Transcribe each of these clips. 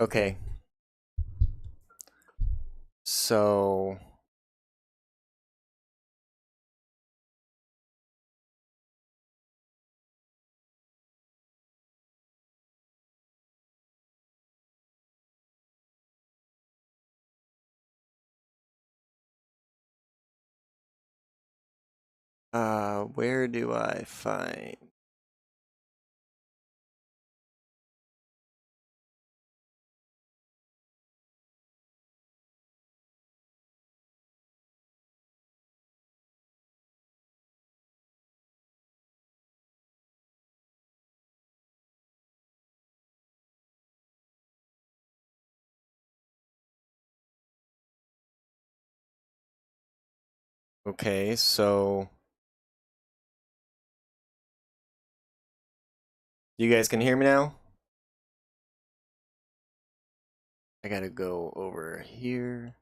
Okay. So where do I find Okay, so you guys can hear me now? I gotta go over here.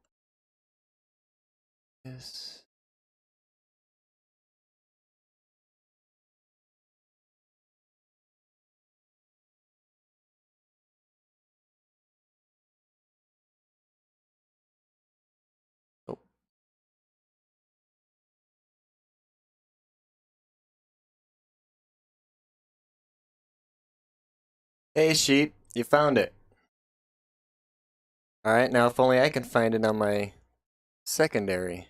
Yes. Oh, hey sheep, you found it. Alright, now if only I can find it on my secondary.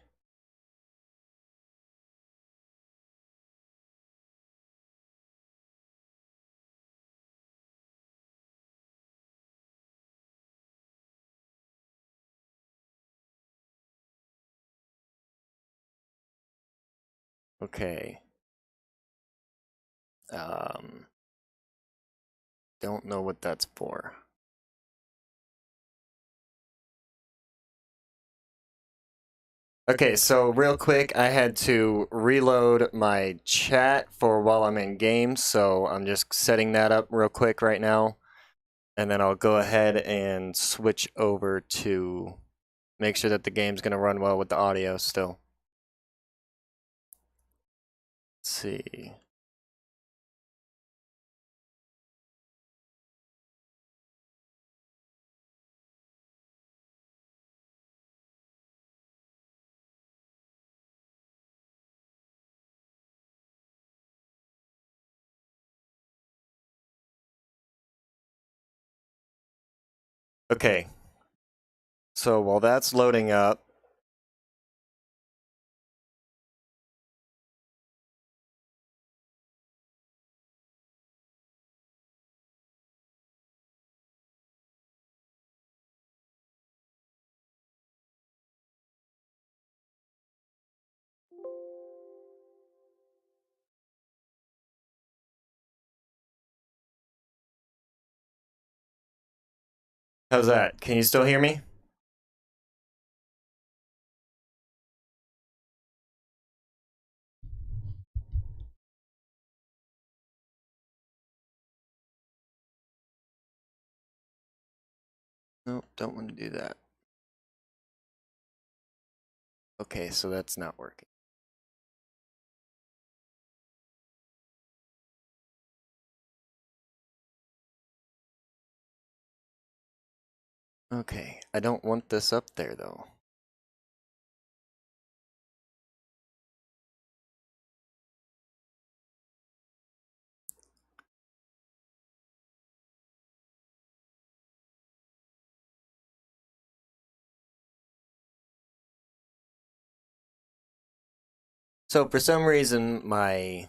Okay. Um, don't know what that's for. Okay, so real quick, I had to reload my chat for while I'm in game, so I'm just setting that up real quick right now. And then I'll go ahead and switch over to make sure that the game's going to run well with the audio still. Let's see. Okay, so while that's loading up, how's that? Can you still hear me? No, don't want to do that. Okay, so that's not working. Okay, I don't want this up there though. So for some reason, my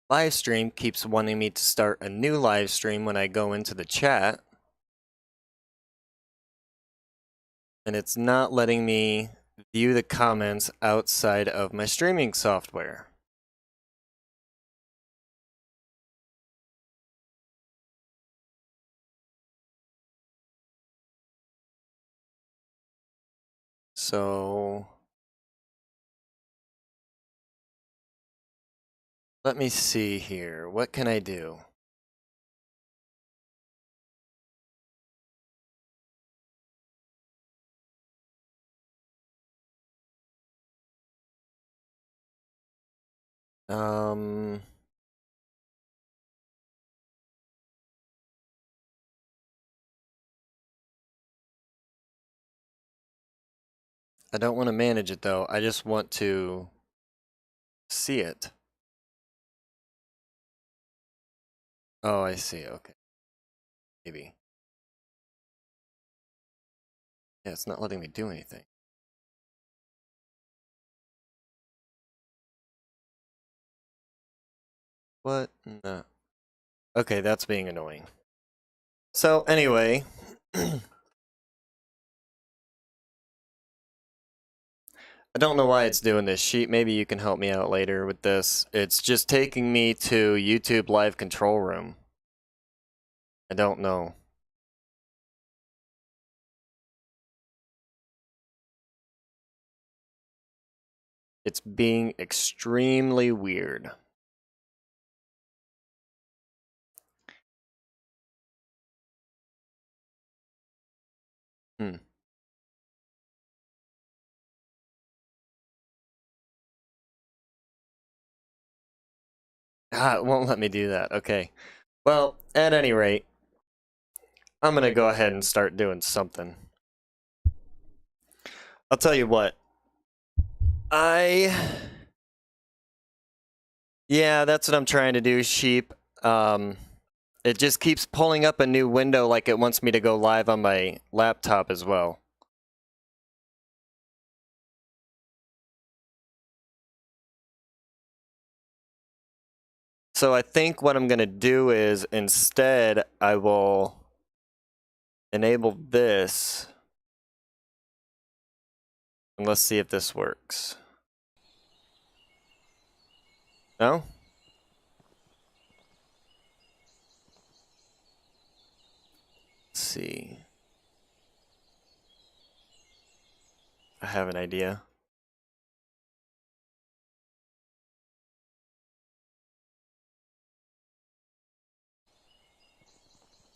live stream keeps wanting me to start a new live stream when I go into the chat. And it's not letting me view the comments outside of my streaming software. So let me see here. What can I do? Um, I don't want to manage it though. I just want to see it. Oh, I see. Okay. Maybe. Yeah, it's not letting me do anything. What? No. Okay, that's being annoying. So, anyway. I don't know why it's doing this. Sheet, maybe you can help me out later with this. It's just taking me to YouTube Live Control Room. I don't know. It's being extremely weird. Hmm. Ah, it won't let me do that. Okay. Well, at any rate, I'm gonna go ahead and start doing something. I'll tell you what. Yeah, that's what I'm trying to do, Sheep. It just keeps pulling up a new window like it wants me to go live on my laptop as well. So I think what I'm gonna do is instead I will enable this. And let's see if this works. No? Let's see. I have an idea.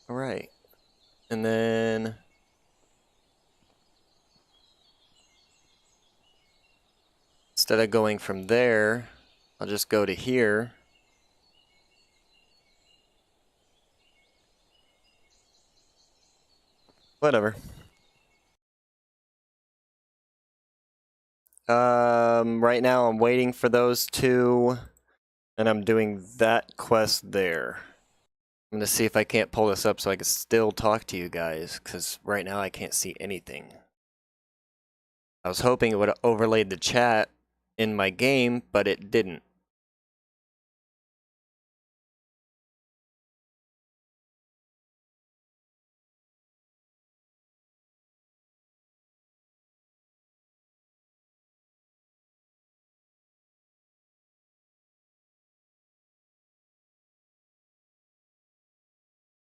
All right. And then instead of going from there, I'll just go to here. Whatever. Right now I'm waiting for those two, and I'm doing that quest there. I'm gonna see if I can't pull this up so I can still talk to you guys, because right now I can't see anything. I was hoping it would have overlaid the chat in my game, but it didn't.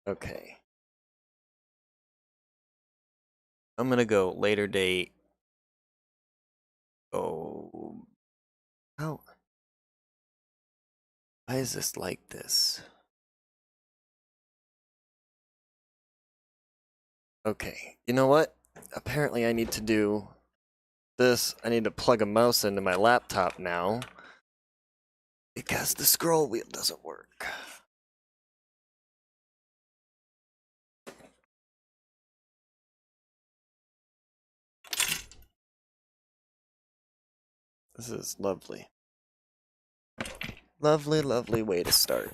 Okay. I'm gonna go later date. Oh. How? Why is this like this? Okay. You know what? Apparently I need to do this. I need to plug a mouse into my laptop now, because the scroll wheel doesn't work. This is lovely. Lovely, lovely way to start.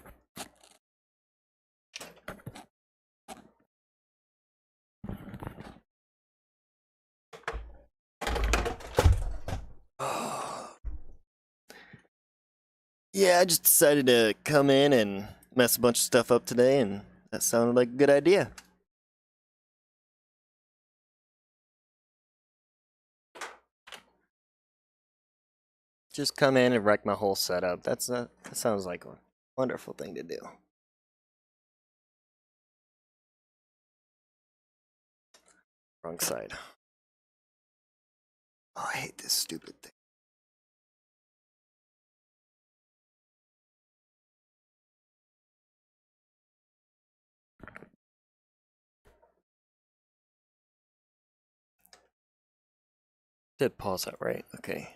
Yeah, I just decided to come in and mess a bunch of stuff up today, and that sounded like a good idea. Just come in and wreck my whole setup. That sounds like a wonderful thing to do. Wrong side. Oh, I hate this stupid thing. Did pause that right? Okay.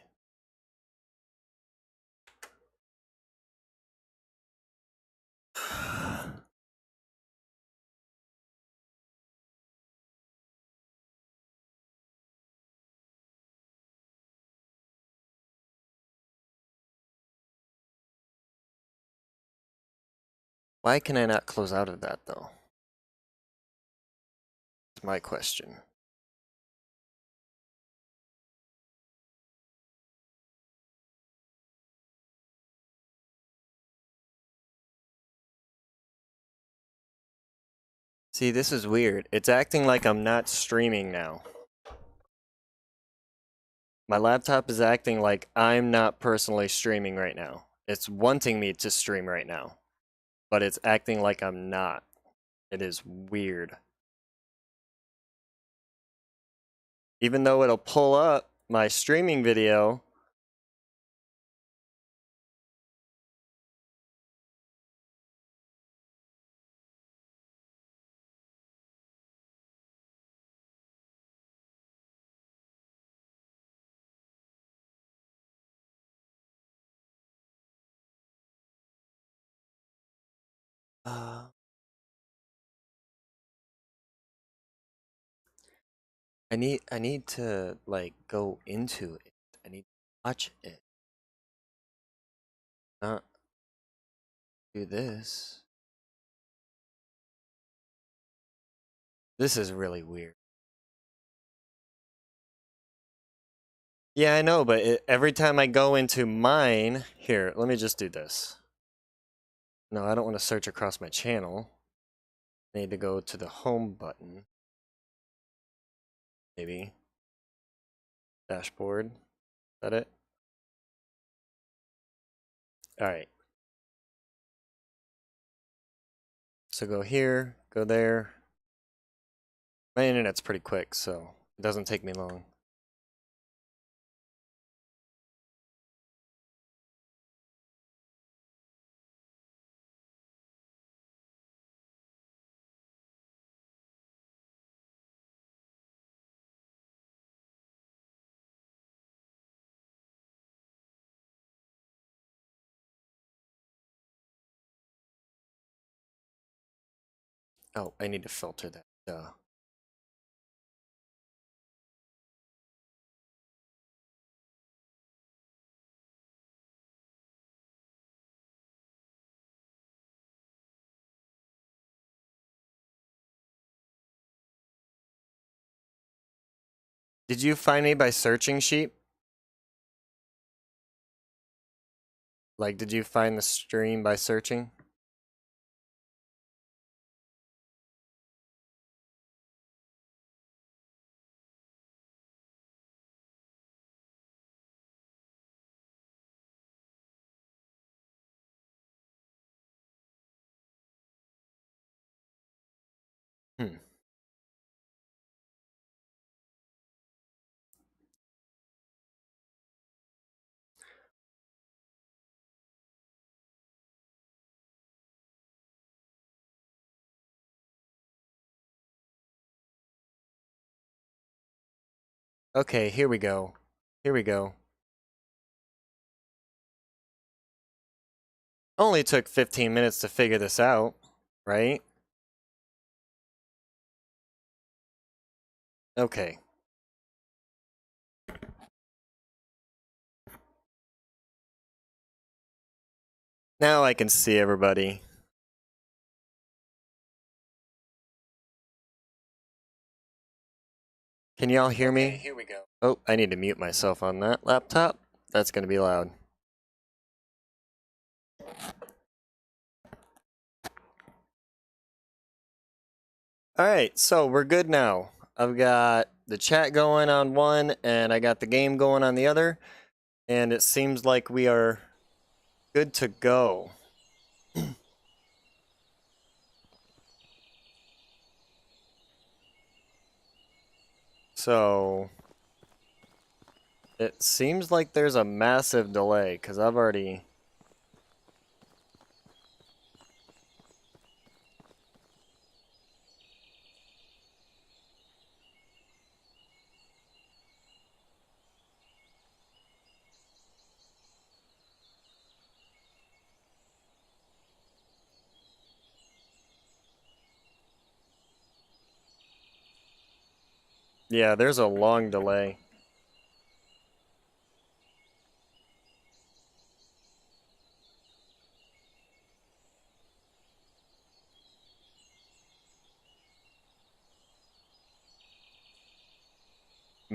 Why can I not close out of that, though? That's my question. See, this is weird. It's acting like I'm not streaming now. My laptop is acting like I'm not personally streaming right now. It's wanting me to stream right now, but it's acting like I'm not. It is weird. Even though it'll pull up my streaming video, uh, I need to like go into it. I need to watch it. Not do this. This is really weird. Yeah, I know, but every time I go into mine, here, let me just do this. No, I don't want to search across my channel. I need to go to the home button. Maybe. Dashboard. Is that it? Alright. So go here, go there. My internet's pretty quick, so it doesn't take me long. Oh, I need to filter that. Duh. Did you find me by searching, Sheep? Like, did you find the stream by searching? Hmm. Okay, here we go. Here we go. Only took 15 minutes to figure this out, right? Okay. Now I can see everybody. Can y'all hear me? Here we go. Oh, I need to mute myself on that laptop. That's going to be loud. Alright, so we're good now. I've got the chat going on one, and I got the game going on the other. And it seems like we are good to go. So it seems like there's a massive delay because I've already... Yeah, there's a long delay.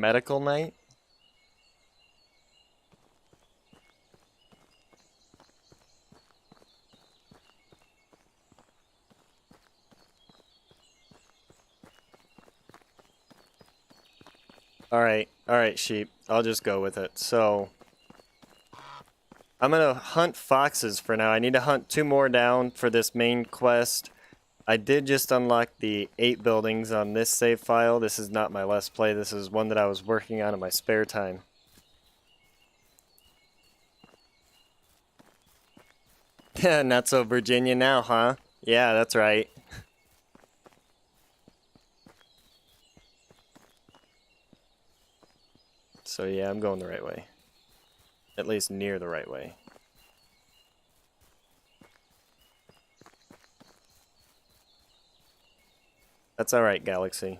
medical night. Alright, sheep. I'll just go with it. So, I'm gonna hunt foxes for now. I need to hunt 2 more down for this main quest. I did just unlock the 8 buildings on this save file. This is not my Let's Play. This is one that I was working on in my spare time. Yeah, not so Virginia now, huh? Yeah, that's right. So yeah, I'm going the right way. At least near the right way. That's alright, Galaxy.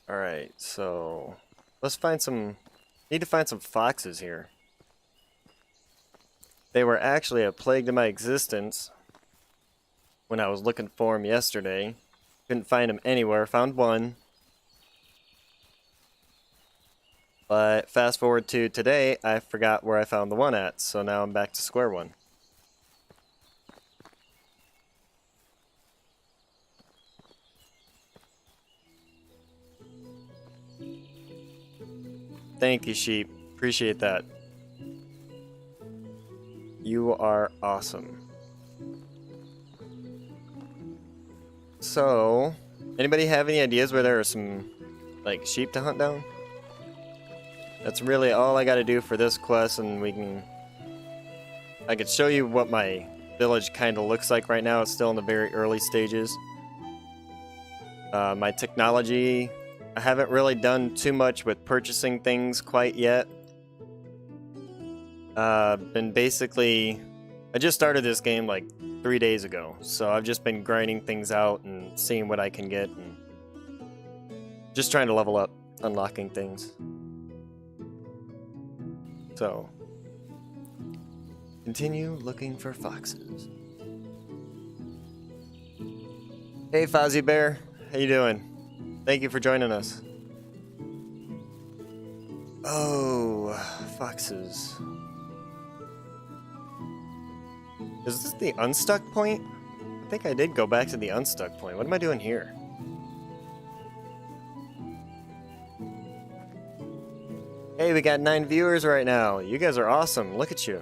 Alright, so let's find some... Need to find some foxes here. They were actually a plague to my existence when I was looking for them yesterday. Couldn't find them anywhere. Found one. But fast forward to today, I forgot where I found the one at. So now I'm back to square one. Thank you, sheep. Appreciate that. You are awesome. So, anybody have any ideas where there are some, like, sheep to hunt down? That's really all I gotta do for this quest, and I could show you what my village kind of looks like right now. It's still in the very early stages. My technology, I haven't really done too much with purchasing things quite yet. Been basically... I just started this game like 3 days ago, so I've just been grinding things out and seeing what I can get and just trying to level up, unlocking things. So, continue looking for foxes. Hey Fozzie Bear, how you doing? Thank you for joining us. Oh, foxes. Is this the unstuck point? I think I did go back to the unstuck point. What am I doing here? Hey, we got 9 viewers right now. You guys are awesome. Look at you.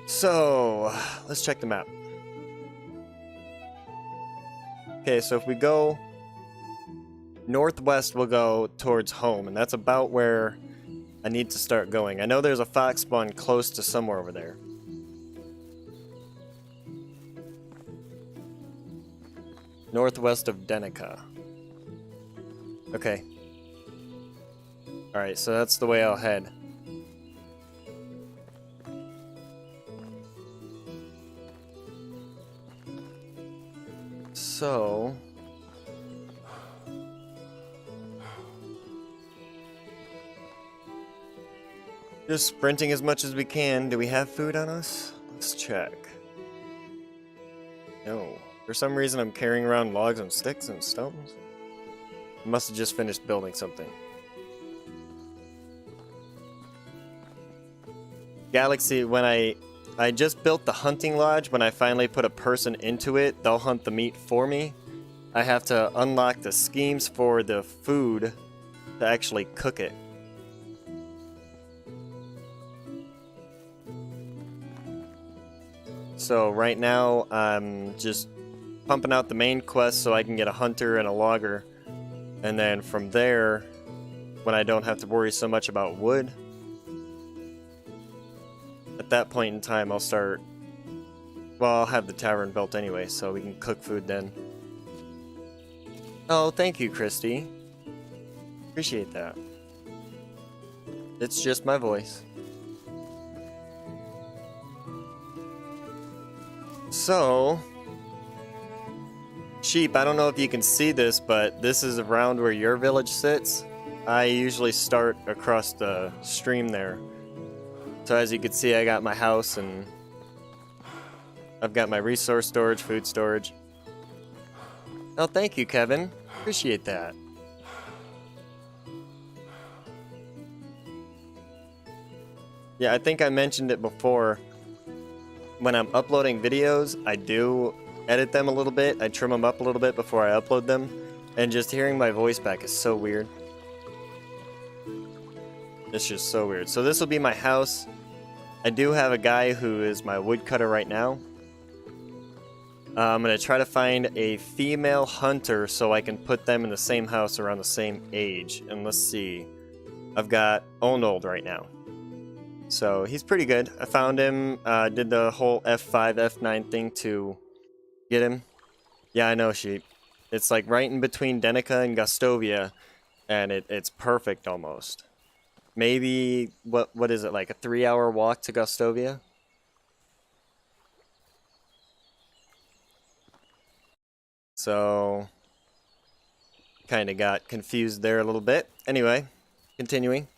So, let's check the map. Okay, so if we go northwest, we'll go towards home, and that's about where I need to start going. I know there's a fox spawn close to somewhere over there. Northwest of Denica. Okay. Alright, so that's the way I'll head. So... just sprinting as much as we can. Do we have food on us? Let's check. No. For some reason I'm carrying around logs and sticks and stones. I must have just finished building something. Galaxy, when I just built the hunting lodge, when I finally put a person into it, they'll hunt the meat for me. I have to unlock the schemes for the food to actually cook it. So right now, I'm just pumping out the main quest so I can get a hunter and a logger. And then from there, when I don't have to worry so much about wood, at that point in time, I'll start... well, I'll have the tavern built anyway, so we can cook food then. Oh, thank you, Christy. Appreciate that. It's just my voice. So, sheep, I don't know if you can see this, but this is around where your village sits. I usually start across the stream there. So as you can see, I got my house and I've got my resource storage, food storage. Oh, thank you, Kevin. Appreciate that. Yeah, I think I mentioned it before. When I'm uploading videos, I do edit them a little bit. I trim them up a little bit before I upload them. And just hearing my voice back is so weird. It's just so weird. So this will be my house. I do have a guy who is my woodcutter right now. I'm going to try to find a female hunter so I can put them in the same house around the same age. And let's see. I've got Onold right now. So he's pretty good. I found him, did the whole F5, F9 thing to get him. Yeah, I know, sheep. It's like right in between Denica and Gustovia, and it's perfect almost. Maybe, what is it, like a 3-hour walk to Gustovia? So, kind of got confused there a little bit. Anyway, continuing.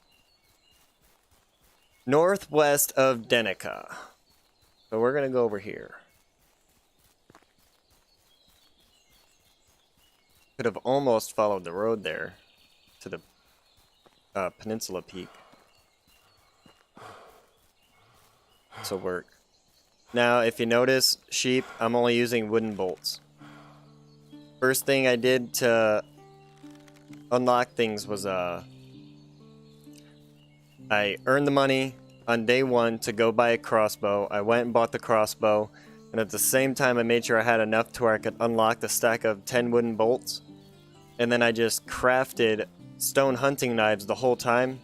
Northwest of Denica. So we're going to go over here. Could have almost followed the road there to the Peninsula Peak. This will work. Now, if you notice, sheep, I'm only using wooden bolts. First thing I did to unlock things was I earned the money on day 1 to go buy a crossbow. I went and bought the crossbow, and at the same time I made sure I had enough to where I could unlock the stack of 10 wooden bolts. And then I just crafted stone hunting knives the whole time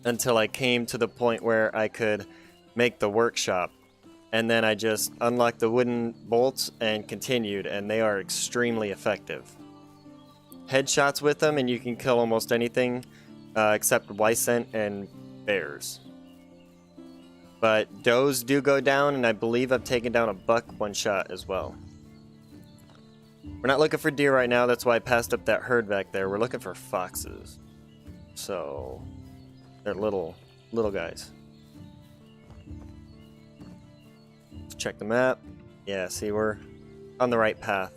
until I came to the point where I could make the workshop. And then I just unlocked the wooden bolts and continued, and they are extremely effective. Headshots with them and you can kill almost anything. Except Wysent and bears. But does do go down, and I believe I've taken down a buck one shot as well. We're not looking for deer right now, that's why I passed up that herd back there. We're looking for foxes. So, they're little guys. Let's check the map. Yeah, see, we're on the right path.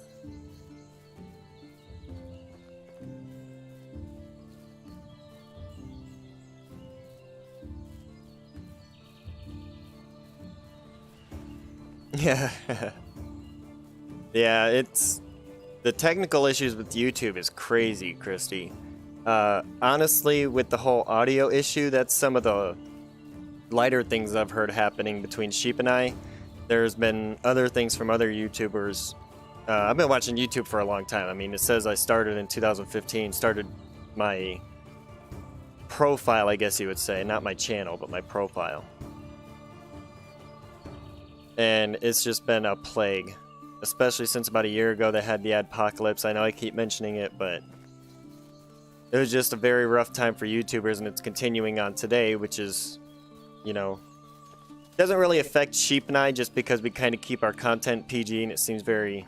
Yeah. Yeah, it's... The technical issues with YouTube is crazy, Christy. Honestly, with the whole audio issue, that's some of the lighter things I've heard happening between Sheep and I. There's been other things from other YouTubers. I've been watching YouTube for a long time. I mean, it says I started in 2015, started my profile, I guess you would say. Not my channel, but my profile. And it's just been a plague, especially since about a year ago they had the adpocalypse. I know I keep mentioning it, but it was just a very rough time for YouTubers, and it's continuing on today, which is, you know, doesn't really affect Sheep and I just because we kind of keep our content PG and it seems very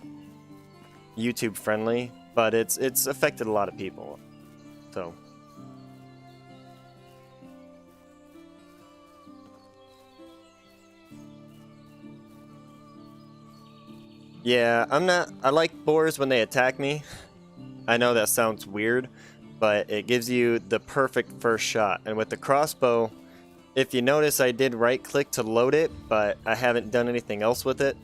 YouTube friendly, but it's affected a lot of people. So yeah, I like boars when they attack me. I know that sounds weird, but it gives you the perfect first shot. And with the crossbow, if you notice, I did right click to load it, but I haven't done anything else with it.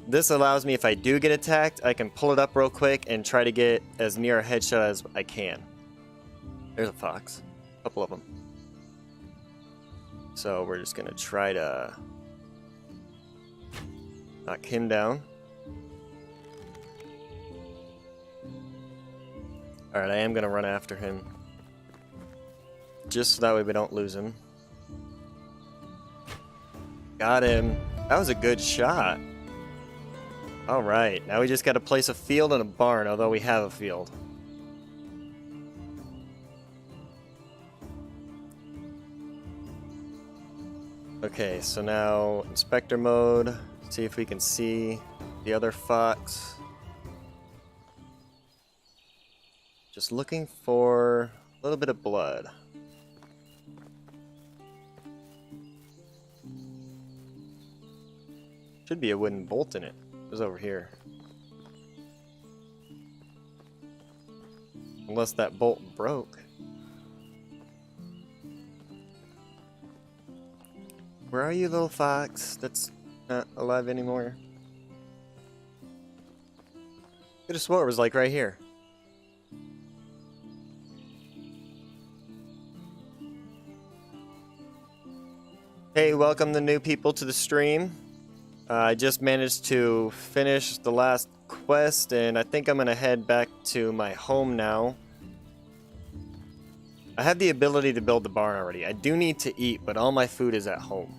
This allows me, if I do get attacked, I can pull it up real quick and try to get as near a headshot as I can. There's a fox. A couple of them. So we're just gonna try to knock him down. Alright, I am going to run after him. Just so that way we don't lose him. Got him. That was a good shot. Alright, now we just got to place a field and a barn, although we have a field. Okay, so now inspector mode. See if we can see the other fox. Just looking for a little bit of blood. Should be a wooden bolt in it. It was over here. Unless that bolt broke. Where are you, little fox? That's not alive anymore. Could have swore it was like right here. Hey, welcome the new people to the stream. I just managed to finish the last quest, and I think I'm gonna head back to my home now. I have the ability to build the barn already. I do need to eat, but all my food is at home.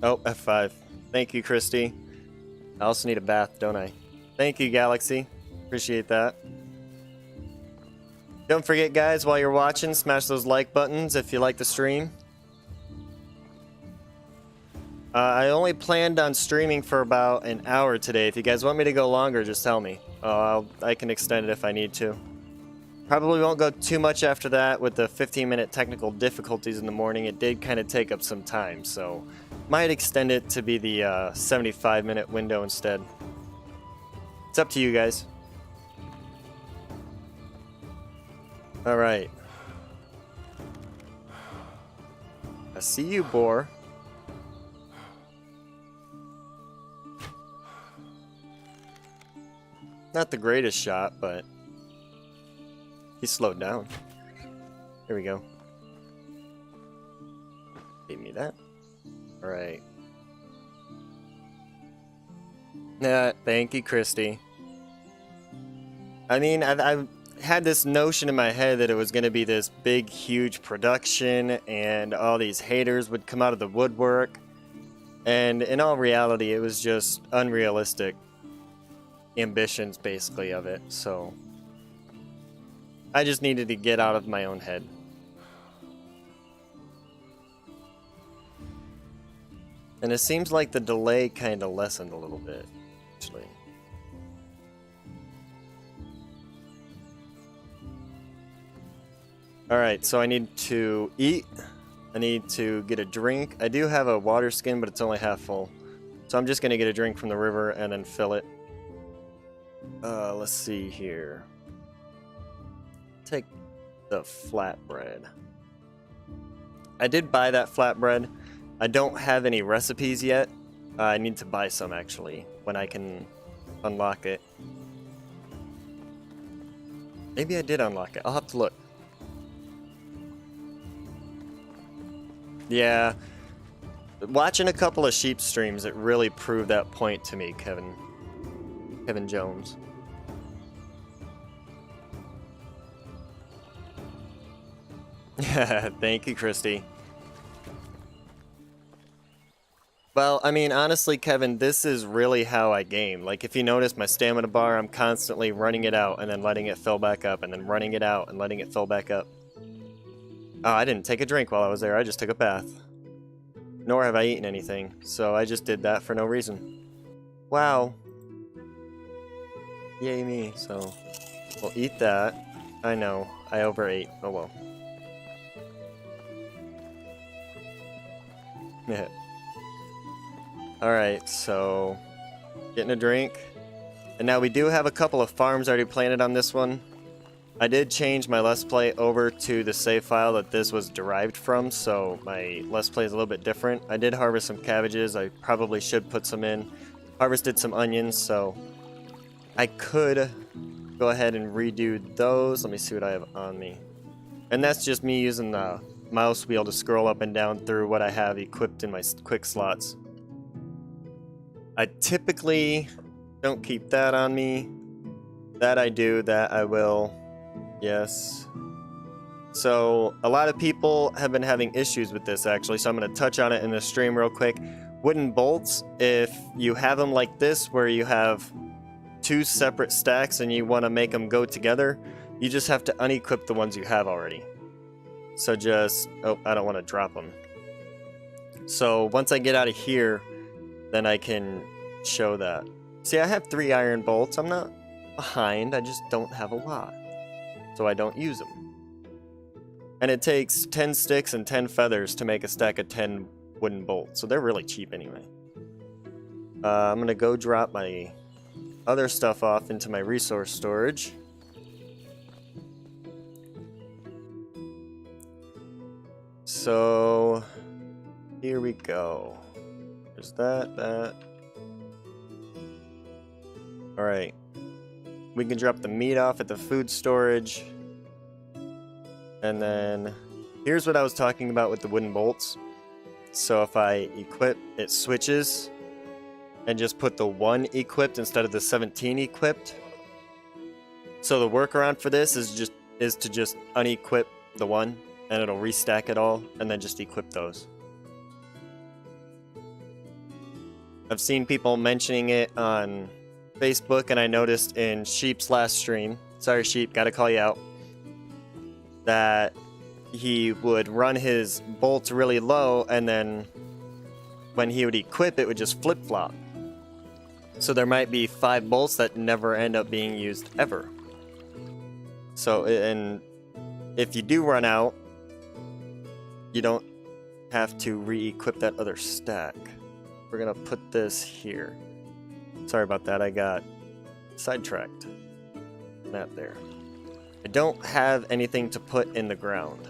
Oh, F5. Thank you, Christy. I also need a bath, don't I? Thank you, Galaxy. Appreciate that. Don't forget, guys, while you're watching, smash those like buttons if you like the stream. I only planned on streaming for about an hour today. If you guys want me to go longer, just tell me. I can extend it if I need to. Probably won't go too much after that with the 15-minute technical difficulties in the morning. It did kind of take up some time, so might extend it to be the 75-minute window instead. It's up to you guys. All right. I see you, boar. Not the greatest shot, but he slowed down. Here we go. Give me that. All right. Thank you, Christy. I mean, I've had this notion in my head that it was going to be this big, huge production, and all these haters would come out of the woodwork. And in all reality, it was just unrealistic ambitions, basically, of it. So I just needed to get out of my own head. And it seems like the delay kind of lessened a little bit, actually. Alright, so I need to eat. I need to get a drink. I do have a water skin, but it's only half full. So I'm just going to get a drink from the river and then fill it. Let's see here. Take the flatbread. I did buy that flatbread. I don't have any recipes yet. I need to buy some, actually, when I can unlock it. Maybe I did unlock it. I'll have to look. Yeah. Watching a couple of sheep streams, it really proved that point to me, Kevin Jones. Thank you, Christy. Well, I mean, honestly, Kevin, this is really how I game. Like, if you notice my stamina bar, I'm constantly running it out and then letting it fill back up and then running it out and letting it fill back up. Oh, I didn't take a drink while I was there. I just took a bath. Nor have I eaten anything, so I just did that for no reason. Wow. Yay me, so we'll eat that. I know, I overate. Oh well. Yeah. Alright, so getting a drink. And now we do have a couple of farms already planted on this one. I did change my Let's Play over to the save file that this was derived from, so my Let's Play is a little bit different. I did harvest some cabbages. I probably should put some in. Harvested some onions, so I could go ahead and redo those. Let me see what I have on me. And that's just me using the mouse wheel to scroll up and down through what I have equipped in my quick slots. I typically don't keep that on me. That I do, that I will. Yes. So a lot of people have been having issues with this, actually, so I'm going to touch on it in the stream real quick. Wooden bolts, if you have them like this, where you have two separate stacks and you want to make them go together, you just have to unequip the ones you have already. So just, oh, I don't want to drop them. So once I get out of here, then I can show that. See, I have 3 iron bolts. I'm not behind, I just don't have a lot. So I don't use them. And it takes 10 sticks and 10 feathers to make a stack of 10 wooden bolts. So they're really cheap anyway. I'm going to go drop my other stuff off into my resource storage. So here we go. There's that. Alright. We can drop the meat off at the food storage. And then here's what I was talking about with the wooden bolts. So if I equip, it switches. And just put the 1 equipped instead of the 17 equipped. So the workaround for this is to just unequip the 1 and it'll restack it all and then just equip those. I've seen people mentioning it on Facebook, and I noticed in Sheep's last stream, sorry Sheep, gotta call you out, that he would run his bolts really low and then when he would equip it would just flip-flop. So there might be 5 bolts that never end up being used ever. So, and if you do run out, you don't have to re-equip that other stack. We're gonna put this here. Sorry about that, I got sidetracked. Not there. I don't have anything to put in the ground,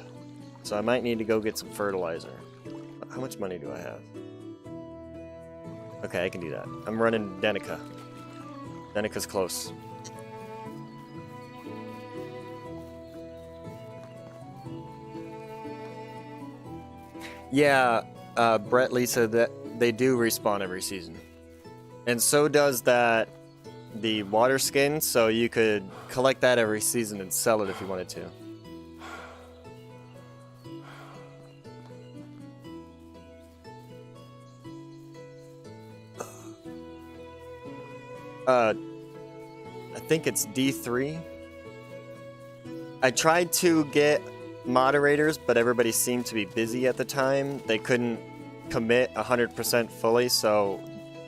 so I might need to go get some fertilizer. How much money do I have? Okay, I can do that. I'm running Denica. Denica's close. Yeah, Brett, Lisa, that they do respawn every season. And so does the water skin, so you could collect that every season and sell it if you wanted to. I think it's D3. I tried to get moderators, but everybody seemed to be busy at the time. They couldn't commit 100% fully, so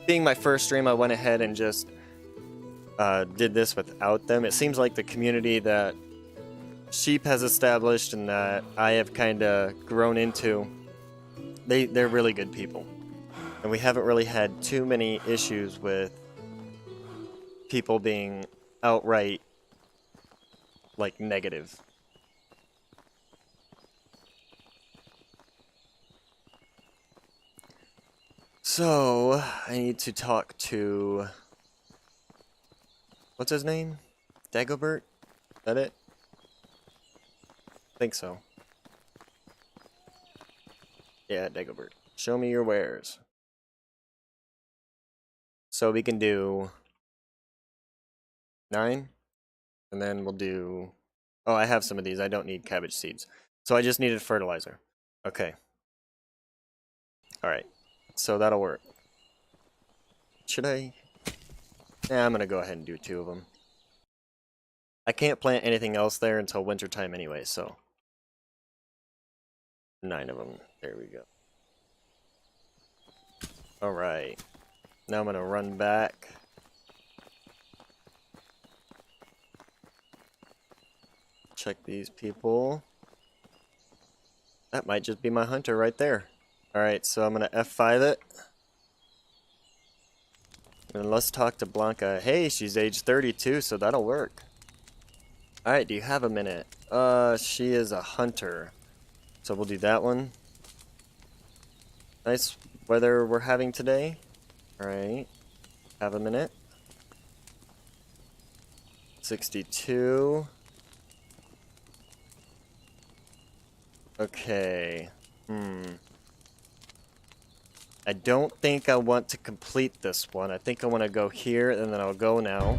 being my first stream, I went ahead and just did this without them. It seems like the community that Sheep has established and that I have kind of grown into, they're really good people. And we haven't really had too many issues with people being outright, like, negative. So, I need to talk to... What's his name? Dagobert? Is that it? I think so. Yeah, Dagobert. Show me your wares. So we can do 9, and then we'll do... Oh, I have some of these. I don't need cabbage seeds. So I just needed fertilizer. Okay. Alright. So that'll work. Should I? Yeah, I'm gonna go ahead and do 2 of them. I can't plant anything else there until wintertime anyway, so 9 of them. There we go. Alright. Now I'm gonna run back. Check these people. That might just be my hunter right there. Alright, so I'm gonna F5 it. And let's talk to Blanca. Hey, she's age 32, so that'll work. Alright, do you have a minute? She is a hunter. So we'll do that one. Nice weather we're having today. Alright. Have a minute. 62. Okay. I don't think I want to complete this one. I think I want to go here, and then I'll go now.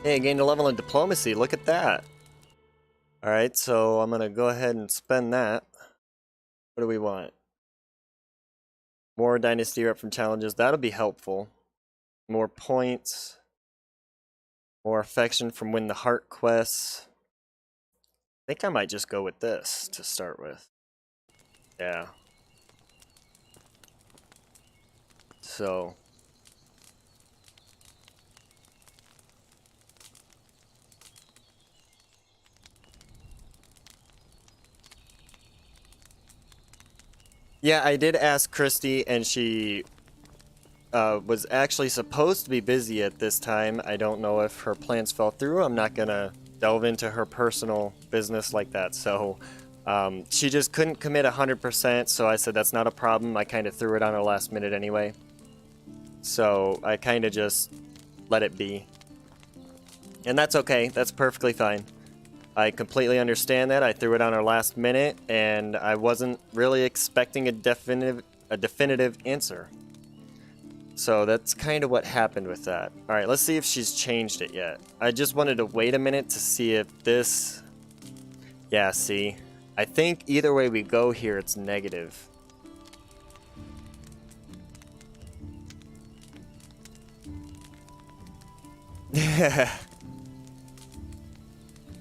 Hey, I gained a level in diplomacy. Look at that. Alright, so I'm going to go ahead and spend that. What do we want? More Dynasty rep from challenges. That'll be helpful. More points. More affection from Win the Heart quests. I think I might just go with this to start with. Yeah. So Yeah, I did ask Christy, and she was actually supposed to be busy at this time. I don't know if her plans fell through. I'm not gonna delve into her personal business like that. So she just couldn't commit 100%. So I said that's not a problem. I kind of threw it on her last minute anyway. So I kind of just let it be. And that's okay. That's perfectly fine. I completely understand that. I threw it on her last minute, and I wasn't really expecting a definitive answer. So that's kind of what happened with that. All right, let's see if she's changed it yet. I just wanted to wait a minute to see if this... Yeah, see? I think either way we go here, it's negative.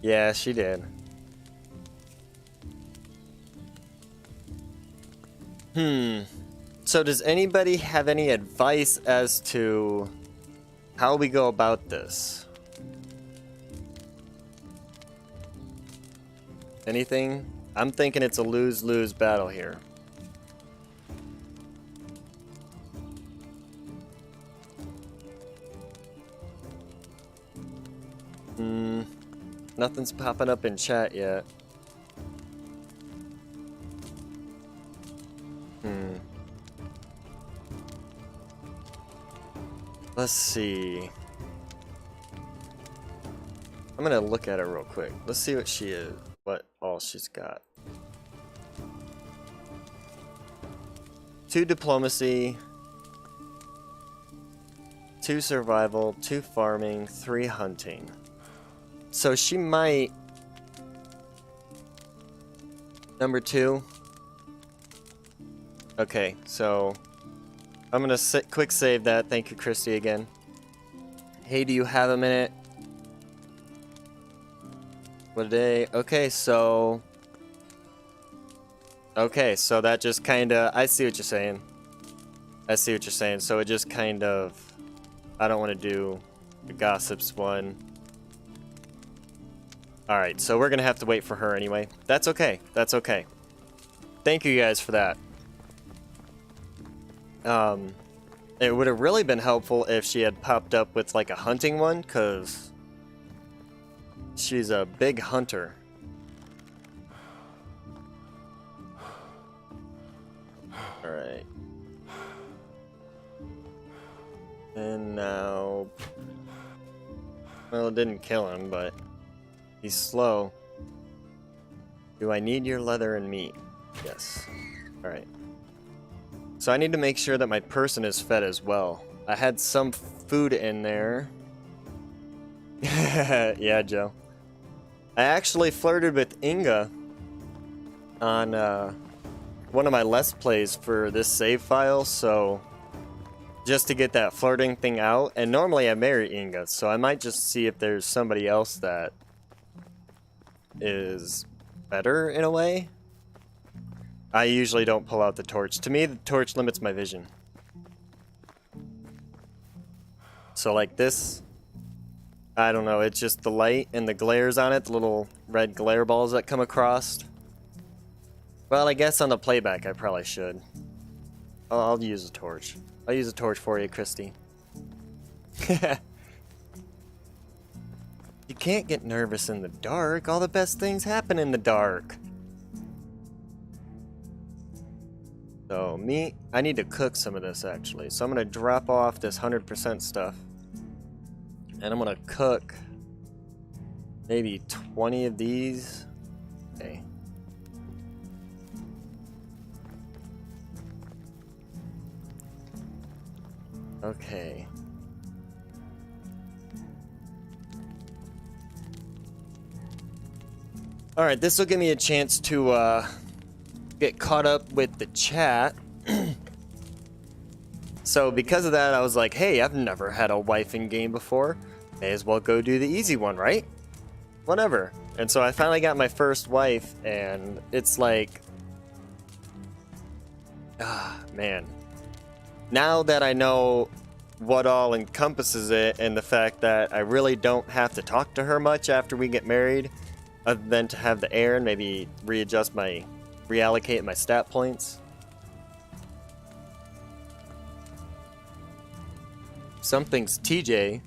Yeah, she did. So does anybody have any advice as to how we go about this? Anything? I'm thinking it's a lose-lose battle here. Nothing's popping up in chat yet. Let's see. I'm gonna look at her real quick. Let's see what she is. What all she's got. 2 diplomacy, 2 survival, 2 farming, 3 hunting. So she might... Number 2. Okay, so I'm gonna quick save that. Thank you, Christy, again. Hey, do you have a minute? What a day. Okay, so that just kind of... I see what you're saying. I see what you're saying. So it just kind of... I don't want to do the gossips one. Alright, so we're going to have to wait for her anyway. That's okay. That's okay. Thank you guys for that. It would have really been helpful if she had popped up with like a hunting one, because she's a big hunter. Alright. And now... Well, it didn't kill him, but he's slow. Do I need your leather and meat? Yes. Alright. So I need to make sure that my person is fed as well. I had some food in there. Yeah, Joe. I actually flirted with Inga on one of my Let's Plays for this save file, so just to get that flirting thing out. And normally I marry Inga, so I might just see if there's somebody else that is better in a way. I usually don't pull out the torch. To me, the torch limits my vision. So like this, I don't know, it's just the light and the glares on it, the little red glare balls that come across. Well, I guess on the playback I probably should. I'll use a torch. I'll use a torch for you, Christy. You can't get nervous in the dark. All the best things happen in the dark. So, I need to cook some of this, actually. So I'm going to drop off this 100% stuff. And I'm going to cook maybe 20 of these. Okay. Okay. Alright, this will give me a chance to, get caught up with the chat. So because of that, I was like, hey, I've never had a wife in game before. May as well go do the easy one, right? Whatever. And so I finally got my first wife, and it's like, man. Now that I know what all encompasses it, and the fact that I really don't have to talk to her much after we get married, other than to have the air and maybe reallocate my stat points. Something's TJ.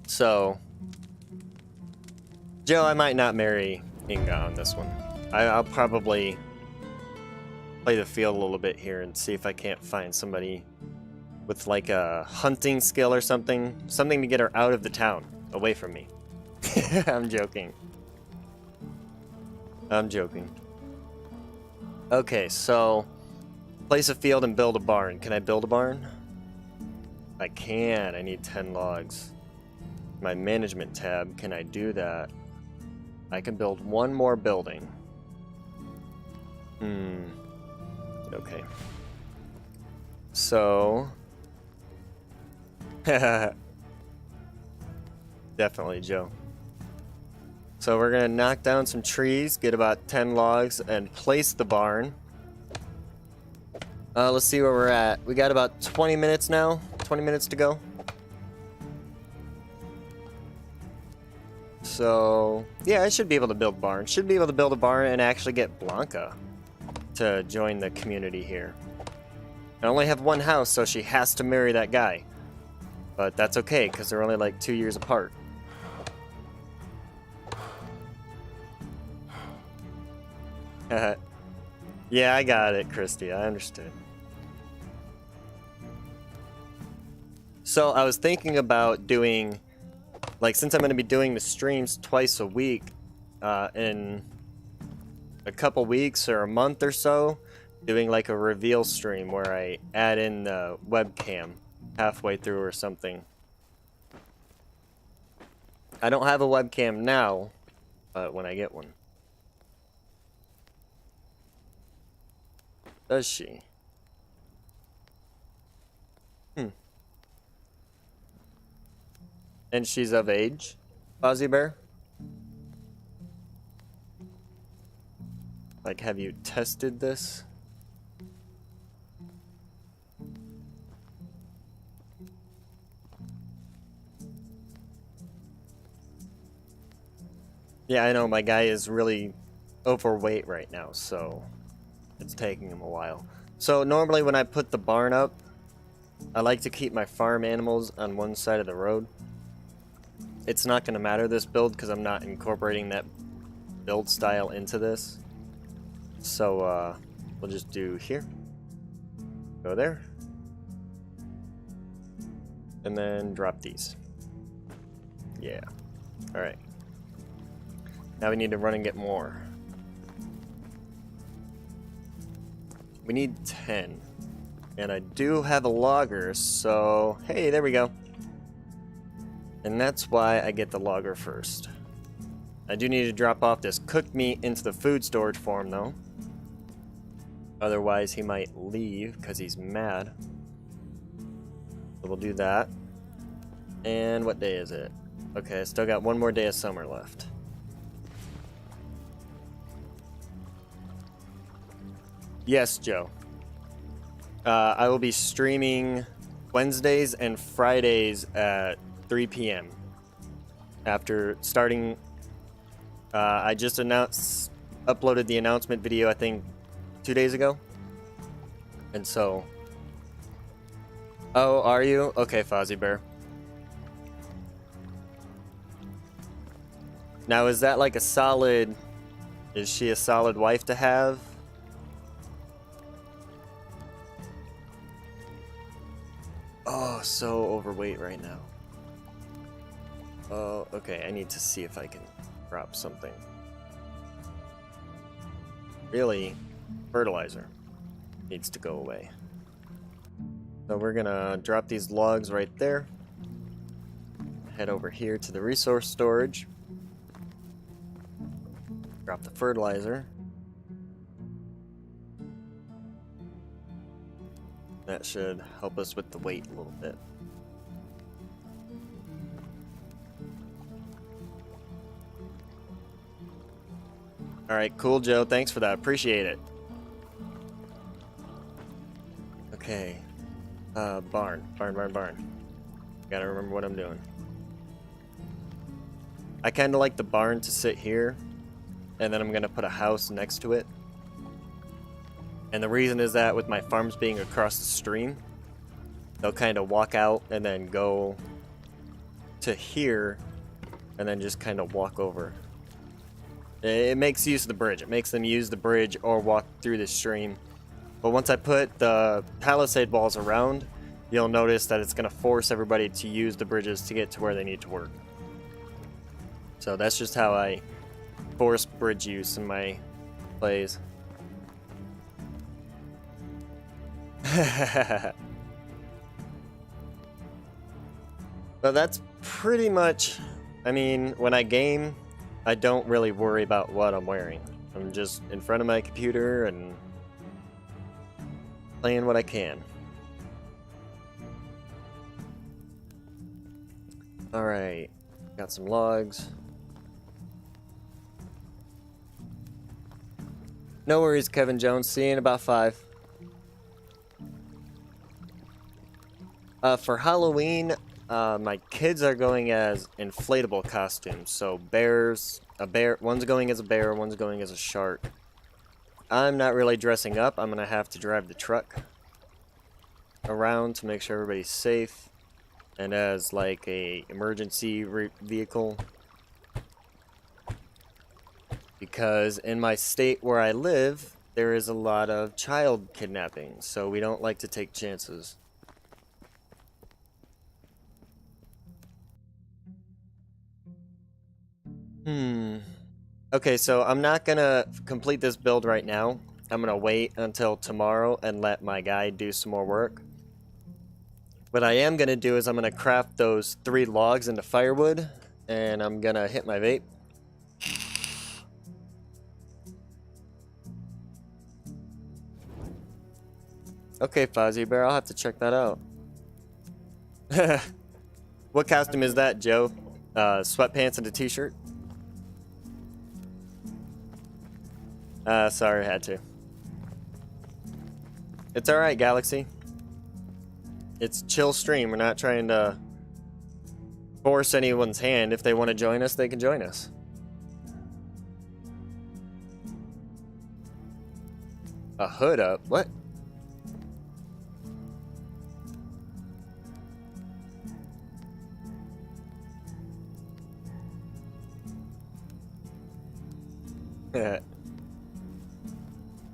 So, Joe, I might not marry Inga on this one. I'll probably play the field a little bit here and see if I can't find somebody with like a hunting skill or something. Something to get her out of the town, away from me. I'm joking. I'm joking. Okay, so place a field and build a barn. Can I build a barn? I can. I need 10 logs. My management tab, can I do that? I can build one more building. Okay. So definitely Joe. So we're gonna knock down some trees, get about 10 logs, and place the barn. Let's see where we're at. We got about 20 minutes now. 20 minutes to go. So yeah, I should be able to build a barn. Should be able to build a barn and actually get Blanca to join the community here. I only have one house, so she has to marry that guy. But that's okay, because they're only like 2 years apart. Yeah, I got it, Christy. I understood. So I was thinking about doing, like, since I'm going to be doing the streams twice a week, in a couple weeks or a month or so, doing like a reveal stream where I add in the webcam halfway through or something. I don't have a webcam now, but when I get one. Does she? And she's of age? Fozzie Bear? Like, have you tested this? Yeah, I know my guy is really overweight right now, so it's taking him a while. So normally when I put the barn up, I like to keep my farm animals on one side of the road. It's not going to matter this build because I'm not incorporating that build style into this. So we'll just do here. Go there. And then drop these. Yeah. Alright. Now we need to run and get more. We need 10. And I do have a logger, so hey, there we go. And that's why I get the logger first. I do need to drop off this cooked meat into the food storage farm though. Otherwise he might leave because he's mad. So we'll do that. And what day is it? Okay, I still got one more day of summer left. Yes, Joe. I will be streaming Wednesdays and Fridays at 3 p.m. After starting, I just uploaded the announcement video, I think, 2 days ago. And so... Oh, are you? Okay, Fozzie Bear. Now, is that like a solid... Is she a solid wife to have? Oh, so overweight right now. Oh, okay, I need to see if I can drop something. Really, fertilizer needs to go away. So we're gonna drop these logs right there. Head over here to the resource storage. Drop the fertilizer. That should help us with the weight a little bit. Alright, cool, Joe. Thanks for that. Appreciate it. Okay. Barn. Gotta remember what I'm doing. I kinda like the barn to sit here. and then I'm gonna put a house next to it. And the reason is that with my farms being across the stream, they'll kind of walk out and then go to here and then just kind of walk over. It makes use of the bridge. It makes them use the bridge or walk through the stream. But once I put the palisade walls around, you'll notice that it's going to force everybody to use the bridges to get to where they need to work. So that's just how I force bridge use in my plays. But that's pretty much, I mean, when I game, I don't really worry about what I'm wearing. I'm just in front of my computer and playing what I can. Alright, got some logs. No worries, Kevin Jones. See you in about 5. For Halloween, my kids are going as inflatable costumes. So bears, one's going as a bear, one's going as a shark. I'm not really dressing up. I'm gonna have to drive the truck around to make sure everybody's safe, and as like a emergency vehicle. Because in my state where I live, there is a lot of child kidnapping, so we don't like to take chances. Okay, so I'm not gonna complete this build right now. I'm gonna wait until tomorrow and let my guy do some more work. What I am gonna do is I'm gonna craft those 3 logs into firewood, and I'm gonna hit my vape. Okay, Fozzie Bear, I'll have to check that out. What costume is that, Joe? Sweatpants and a t-shirt? Sorry, I had to. It's alright, Galaxy. It's chill stream. We're not trying to force anyone's hand. If they want to join us, they can join us. A hood up? What?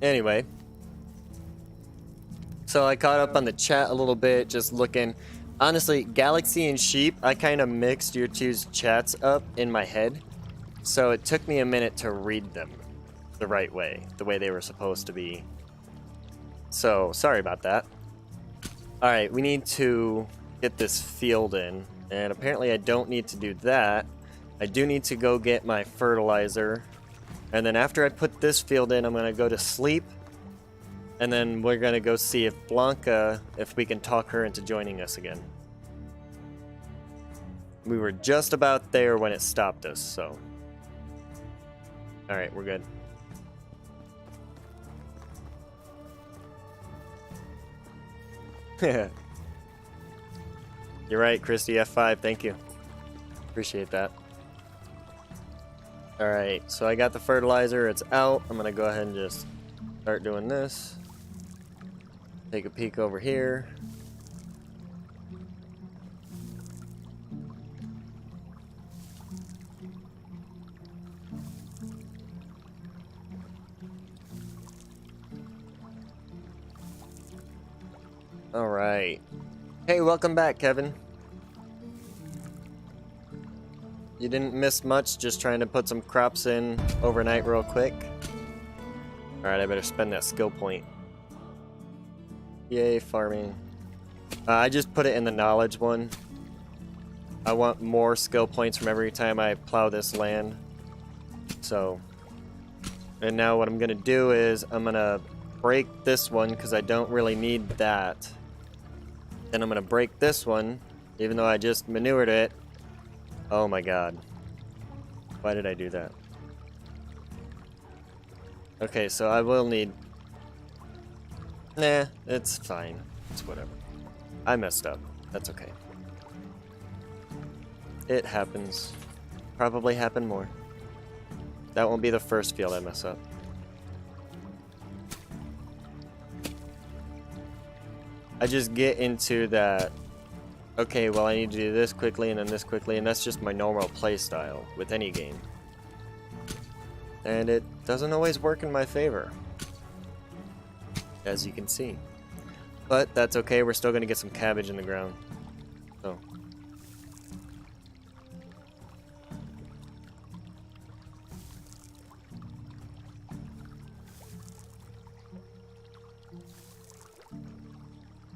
Anyway, so I caught up on the chat a little bit, just looking. Honestly, Galaxy and Sheep, I kind of mixed your two's chats up in my head, so it took me a minute to read them the right way, the way they were supposed to be. So, sorry about that. Alright, we need to get this field in, and apparently I don't need to do that. I do need to go get my fertilizer. And then after I put this field in, I'm going to go to sleep. And then we're going to go see if Blanca, if we can talk her into joining us again. We were just about there when it stopped us, so. Alright, we're good. You're right, Christy, F5, thank you. Appreciate that. Alright, so I got the fertilizer, it's out. I'm gonna go ahead and just start doing this. Take a peek over here. Alright. Hey, welcome back, Kevin. You didn't miss much, just trying to put some crops in overnight real quick. Alright, I better spend that skill point. Yay, farming. I just put it in the knowledge one. I want more skill points from every time I plow this land. So, and now what I'm gonna do is I'm gonna break this one because I don't really need that. Then I'm gonna break this one, even though I just manured it. Oh my god. Why did I do that? Okay, so I will need... Nah, it's fine. It's whatever. I messed up. That's okay. It happens. Probably happen more. That won't be the first field I mess up. I just get into that, okay, well I need to do this quickly and then this quickly, and that's just my normal play style with any game. And it doesn't always work in my favor, as you can see. But that's okay, we're still going to get some cabbage in the ground. So.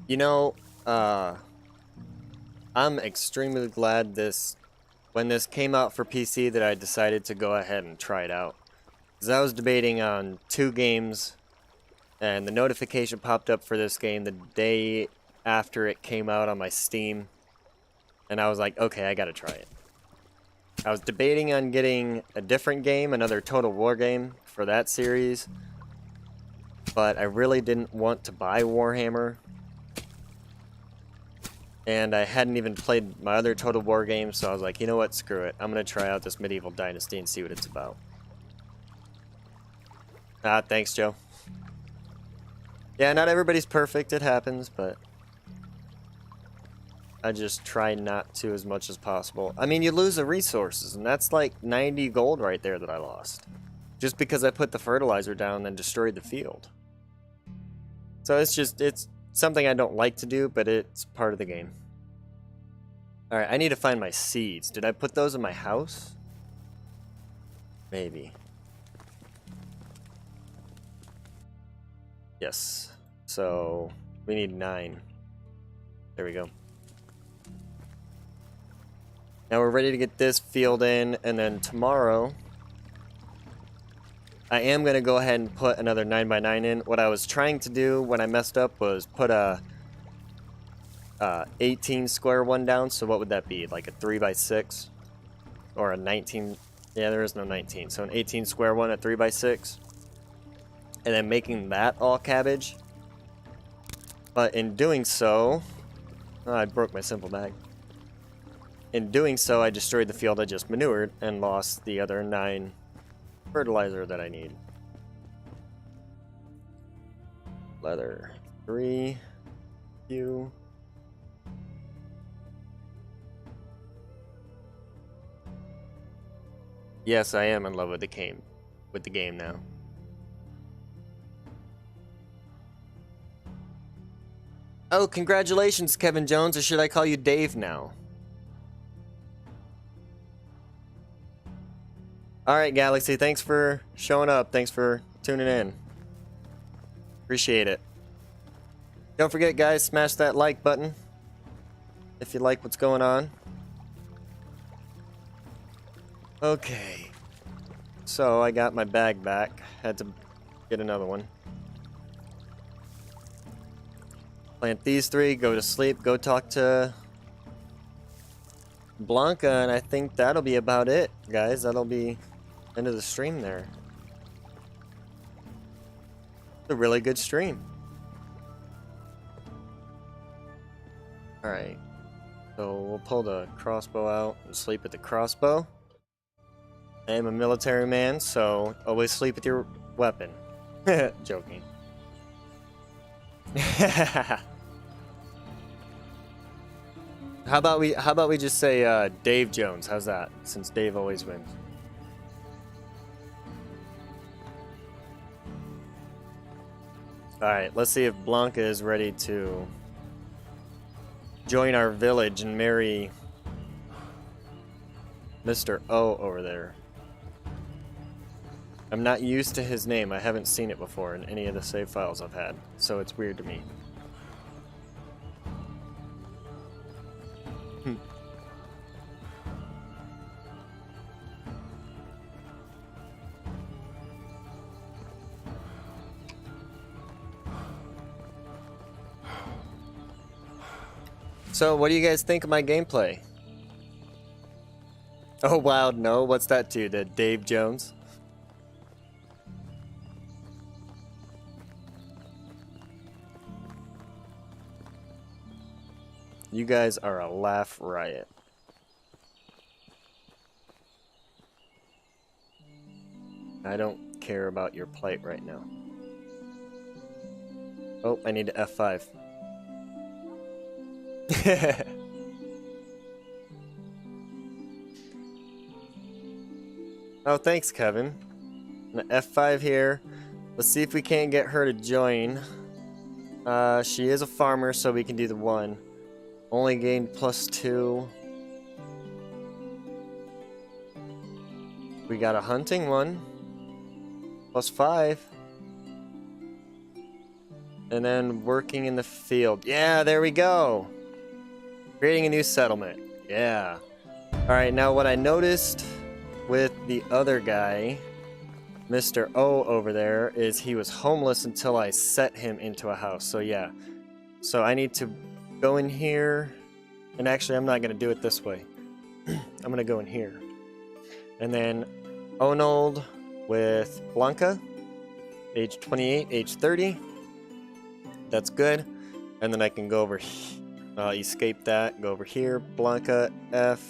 You know, I'm extremely glad when this came out for PC that I decided to go ahead and try it out. Because I was debating on 2 games, and the notification popped up for this game the day after it came out on my Steam, and I was like, okay, I gotta try it. I was debating on getting a different game, another Total War game for that series, but I really didn't want to buy Warhammer. And I hadn't even played my other Total War games, so I was like, you know what, screw it. I'm going to try out this medieval Dynasty and see what it's about. Ah, thanks, Joe. Yeah, not everybody's perfect, it happens, but I just try not to as much as possible. I mean, you lose the resources, and that's like 90 gold right there that I lost. Just because I put the fertilizer down and destroyed the field. So it's something I don't like to do, but it's part of the game. Alright, I need to find my seeds. Did I put those in my house? Maybe. Yes. So, we need 9. There we go. Now we're ready to get this field in, and then tomorrow I am going to go ahead and put another 9x9 in. What I was trying to do when I messed up was put a 18 square one down. So what would that be? Like a 3x6? Or a 19? Yeah, there is no 19. So an 18 square one at 3x6. And then making that all cabbage. But in doing so... Oh, I broke my simple bag. In doing so, I destroyed the field I just manured and lost the other 9 fertilizer that I need. Leather 3, Q. Yes, I am in love with the game now. Oh, congratulations, Kevin Jones, or should I call you Dave now? Alright, Galaxy, thanks for showing up. Thanks for tuning in. Appreciate it. Don't forget, guys, smash that like button if you like what's going on. Okay. So, I got my bag back. Had to get another one. Plant these 3, go to sleep, go talk to Blanca, and I think that'll be about it, guys. That'll be end of the stream there. It's a really good stream. Alright. So we'll pull the crossbow out and sleep with the crossbow. I am a military man, so always sleep with your weapon. Joking. How about we just say Dave Jones? How's that? Since Dave always wins. Alright, let's see if Blanca is ready to join our village and marry Mr. O over there. I'm not used to his name. I haven't seen it before in any of the save files I've had, so it's weird to me. So, what do you guys think of my gameplay? Oh, wow, no. What's that to? The Dave Jones? You guys are a laugh riot. I don't care about your plight right now. Oh, I need to F5. Oh, thanks, Kevin. I'm gonna F5 here. Let's see if we can't get her to join. She is a farmer, so we can do the 1. Only gained +2. We got a hunting one. +5. And then working in the field. Yeah, there we go. Creating a new settlement. Yeah. Alright, now what I noticed with the other guy, Mr. O over there, is he was homeless until I set him into a house. So yeah. So I need to go in here. And actually, I'm not going to do it this way. I'm going to go in here. And then Onold with Blanca. Age 28, age 30. That's good. And then I can go over escape that, go over here, Blanca, F,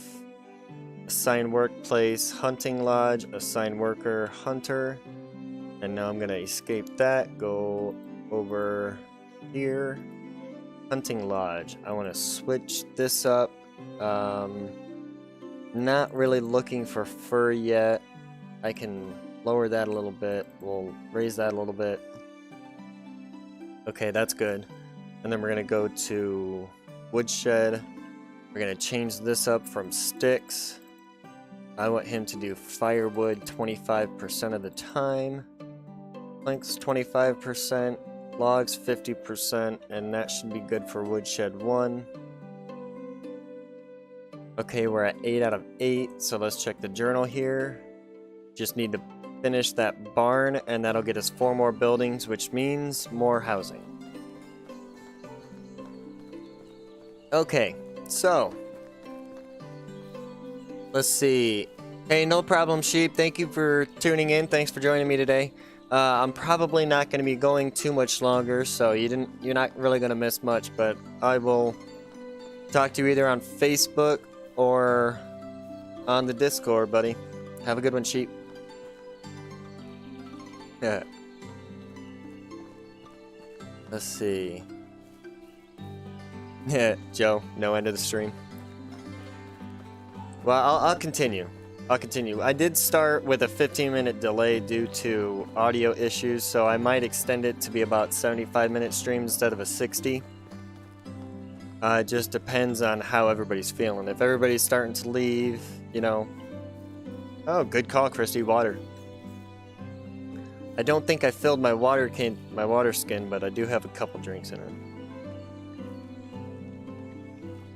assign workplace, hunting lodge, assign worker, hunter. And now I'm gonna escape that, go over here, hunting lodge. I wanna switch this up. Not really looking for fur yet. I can lower that a little bit. We'll raise that a little bit. Okay, that's good. And then we're gonna go to woodshed. We're gonna change this up from sticks. I want him to do firewood 25% of the time. Planks 25%, logs 50%, and that should be good for woodshed 1. Okay, we're at 8 out of 8, so let's check the journal here. Just need to finish that barn, and that'll get us 4 more buildings, which means more housing. Okay, so let's see. Hey, no problem, Sheep. Thank you for tuning in. Thanks for joining me today. I'm probably not going to be going too much longer, so you're not really going to miss much, but I will talk to you either on Facebook or on the Discord, buddy. Have a good one, Sheep. Yeah. Let's see. Yeah, Joe, no end of the stream. Well, I'll continue. I did start with a 15-minute delay due to audio issues, so I might extend it to be about 75-minute stream instead of a 60. It just depends on how everybody's feeling. If everybody's starting to leave, you know. Oh, good call, Christy. Water. I don't think I filled my water skin, but I do have a couple drinks in it.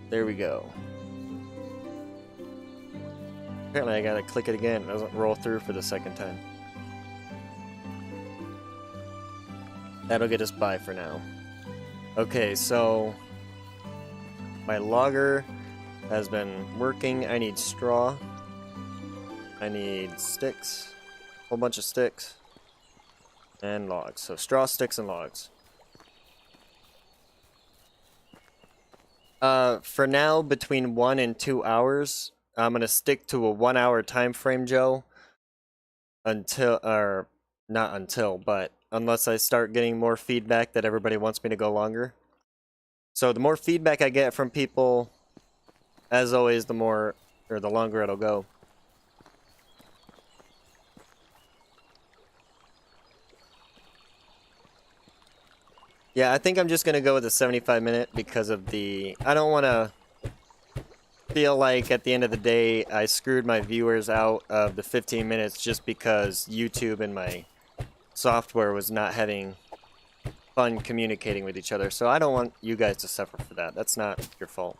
There we go. Apparently I gotta click it again. It doesn't roll through for the second time. That'll get us by for now. Okay, so my logger has been working. I need straw. I need sticks. A whole bunch of sticks. And logs. So straw, sticks, and logs. For now, between 1 and 2 hours, I'm gonna stick to a 1 hour time frame, Joe. But unless I start getting more feedback that everybody wants me to go longer. So the more feedback I get from people, as always, the longer it'll go. Yeah, I think I'm just gonna go with a 75-minute because of I don't want to feel like at the end of the day I screwed my viewers out of the 15 minutes just because YouTube and my software was not having fun communicating with each other. So I don't want you guys to suffer for that. That's not your fault.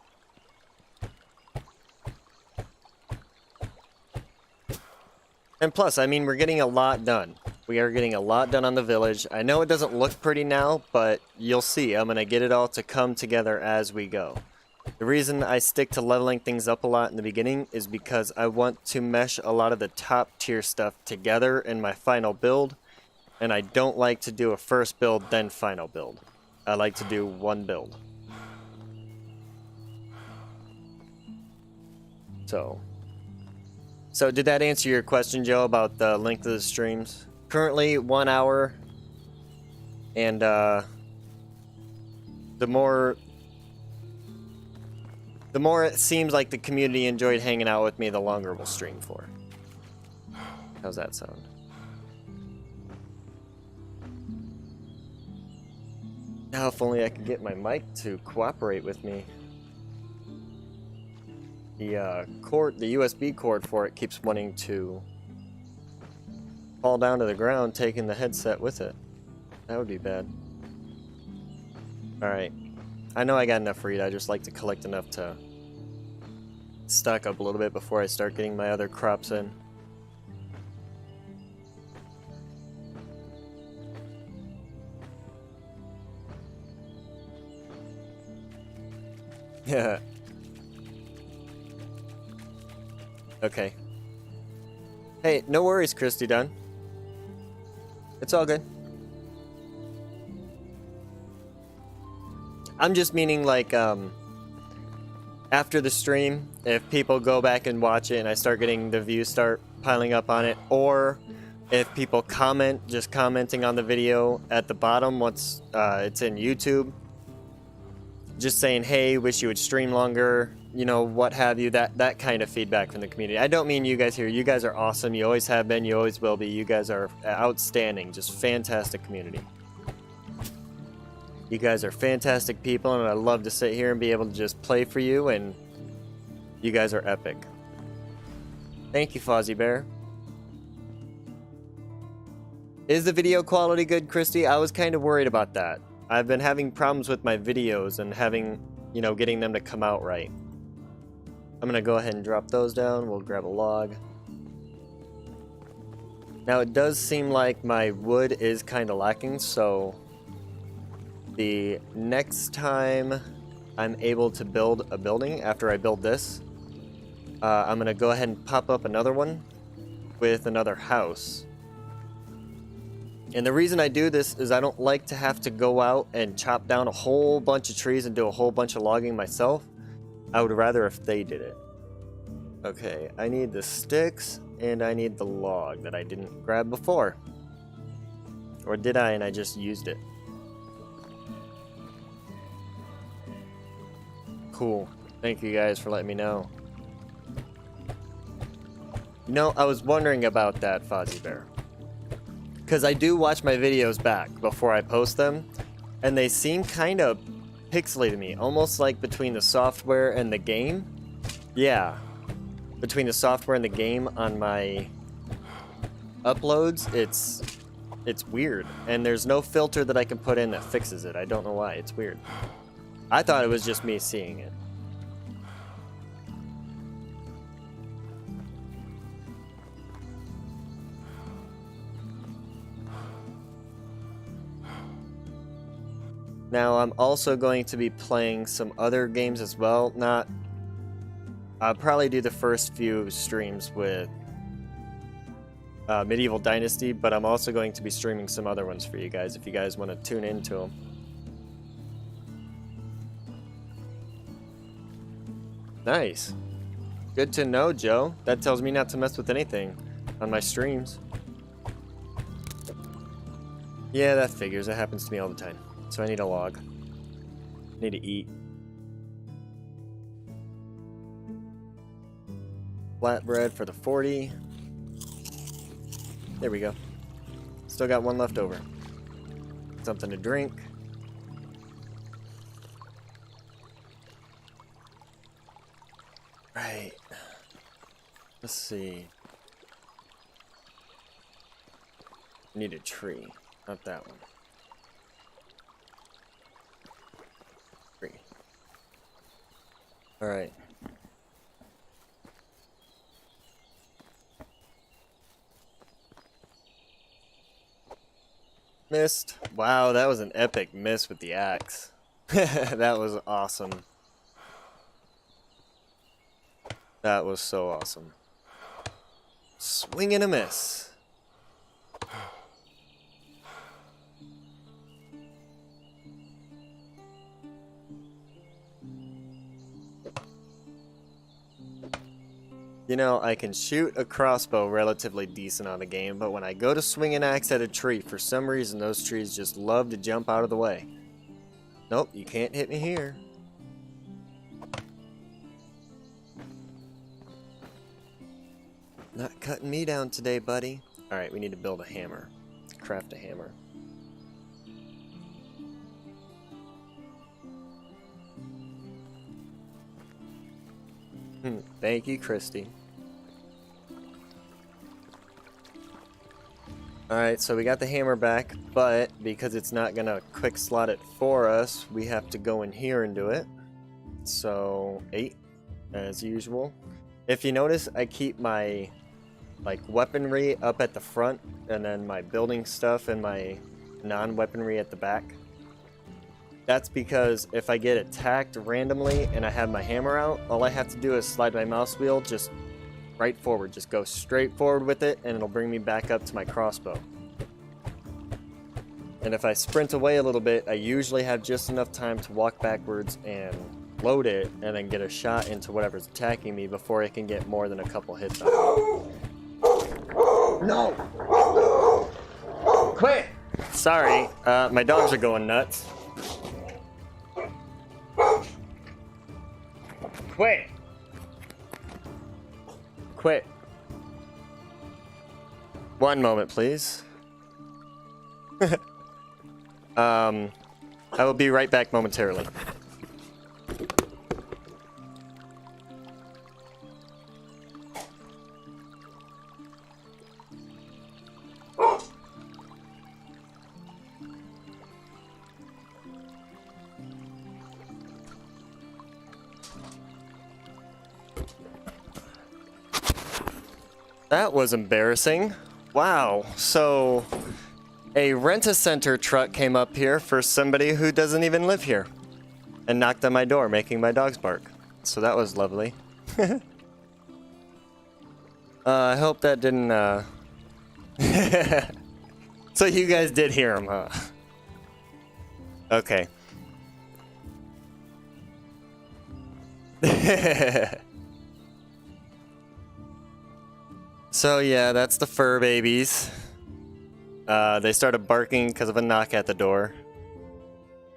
And plus, I mean, we're getting a lot done. We are getting a lot done on the village. I know it doesn't look pretty now, but you'll see. I'm going to get it all to come together as we go. The reason I stick to leveling things up a lot in the beginning is because I want to mesh a lot of the top tier stuff together in my final build. And I don't like to do a first build, then final build. I like to do one build. So, So did that answer your question, Joe, about the length of the streams? Currently 1 hour, and the more it seems like the community enjoyed hanging out with me, the longer we'll stream for. How's that sound? Now, if only I could get my mic to cooperate with me. The USB cord for it keeps wanting to fall down to the ground, taking the headset with it. That would be bad. Alright. I know I got enough read, I just like to collect enough to stock up a little bit before I start getting my other crops in. Yeah. Okay. Hey, no worries, Christy Dunn. It's all good. I'm just meaning, like, after the stream, if people go back and watch it and I start getting the views start piling up on it, or if people comment, just commenting on the video at the bottom once it's in YouTube, just saying, hey, wish you would stream longer, you know, what have you, that kind of feedback from the community. I don't mean you guys here. You guys are awesome. You always have been. You always will be. You guys are outstanding. Just fantastic community. You guys are fantastic people, and I love to sit here and be able to just play for you, and you guys are epic. Thank you, Fozzie Bear. Is the video quality good, Christy? I was kind of worried about that. I've been having problems with my videos and having, you know, getting them to come out right. I'm gonna go ahead and drop those down. We'll grab a log. Now it does seem like my wood is kind of lacking, so the next time I'm able to build a building after I build this, I'm gonna go ahead and pop up another one with another house. And the reason I do this is I don't like to have to go out and chop down a whole bunch of trees and do a whole bunch of logging myself. I would rather if they did it. Okay, I need the sticks and I need the log that I didn't grab before. Or did I and I just used it? Cool. Thank you guys for letting me know. You know, I was wondering about that, Fozzie Bear. Because I do watch my videos back before I post them, and they seem kind of pixely to me, almost like between the software and the game. Yeah, between the software and the game on my uploads, it's weird, and there's no filter that I can put in that fixes it. I don't know why. It's weird. I thought it was just me seeing it. Now, I'm also going to be playing some other games as well. I'll probably do the first few streams with Medieval Dynasty, but I'm also going to be streaming some other ones for you guys if you guys want to tune into them. Nice. Good to know, Joe. That tells me not to mess with anything on my streams. Yeah, that figures. That happens to me all the time. So I need a log. Need to eat. Flatbread for the 40. There we go. Still got one left over. Something to drink. Right. Let's see. Need a tree. Not that one. Tree. Alright. Missed. Wow, that was an epic miss with the axe. That was awesome. That was so awesome. Swing and a miss. You know, I can shoot a crossbow relatively decent on the game, but when I go to swing an axe at a tree, for some reason those trees just love to jump out of the way. Nope, you can't hit me here. Not cutting me down today, buddy. Alright, we need to build a hammer. Craft a hammer. Thank you, Christy. Alright, so we got the hammer back, but because it's not gonna quick slot it for us, we have to go in here and do it. So, 8, as usual. If you notice, I keep my weaponry up at the front, and then my building stuff and my non-weaponry at the back. That's because if I get attacked randomly and I have my hammer out, all I have to do is slide my mouse wheel just right forward. Just go straight forward with it, and it'll bring me back up to my crossbow. And if I sprint away a little bit, I usually have just enough time to walk backwards and load it, and then get a shot into whatever's attacking me before I can get more than a couple hits on it. No! Quit! Sorry, my dogs are going nuts. Quit! Quit. One moment, please. I will be right back momentarily. That was embarrassing. Wow. So, a rent-a-center truck came up here for somebody who doesn't even live here and knocked on my door, making my dogs bark. So that was lovely. I hope that didn't, So you guys did hear him, huh? Okay. So yeah, that's the fur babies. They started barking because of a knock at the door.